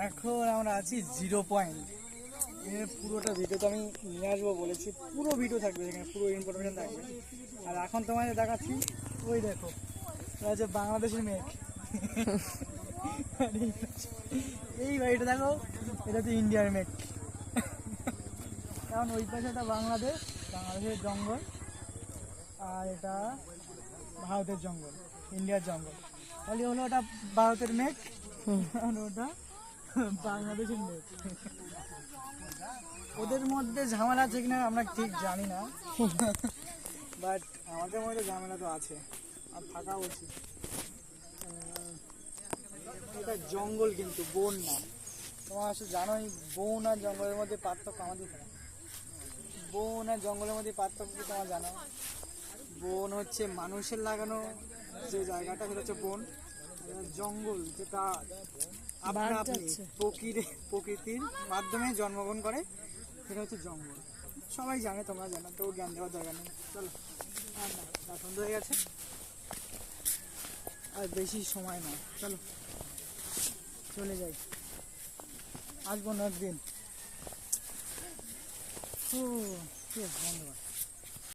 এখন আমরা আছি 0 পয়েন্ট। এর পুরোটা ভিডিও তো আমি নিয়ে আসবো বলেছি, পুরো ভিডিও থাকবে এখানে, পুরো ইনফরমেশন থাকবে। আর এখন তোমাদের দেখাচ্ছি, ওই দেখো এটা হচ্ছে বাংলাদেশের মেঘ। এই বাড়িটা দেখো, এটা হচ্ছে ইন্ডিয়ার মেঘ। কারণ ওই পাশে এটা বাংলাদেশের জঙ্গল, আর এটা ভারতের জঙ্গল, ইন্ডিয়ার জঙ্গল। তাহলে হলো ওটা ভারতের মেঘ, আর ওটা বাংলাদেশের মেঘ। ওদের মধ্যে ঝামেলা আছে কিনা আমরা ঠিক জানি না, বাট আমাদের মধ্যে ঝামেলা তো আছে, আর থাকা উচিত। এটা জঙ্গল কিন্তু বন না। তোমার আসলে জানোই বন আর জঙ্গলের মধ্যে পার্থক্য আমাদের এখানে। বন আর জঙ্গলের মধ্যে পার্থক্য কি তোমার জানো? বন হচ্ছে মানুষের লাগানো যে জায়গাটা, সেটা হচ্ছে বন। আর জঙ্গল যেটা আপনা আপনি প্রকৃতির মাধ্যমে জন্মগ্রহণ করে, সেটা হচ্ছে জঙ্গল। সবাই জানে, তোমরা জানো, তো জ্ঞান দেওয়ার দরকার নেই। চলো, আর না, পছন্দ হয়ে গেছে, আর বেশি সময় নয়, চলো চলে যাই, আসবো না একদিন। ও, ঠিক আছে, ধন্যবাদ।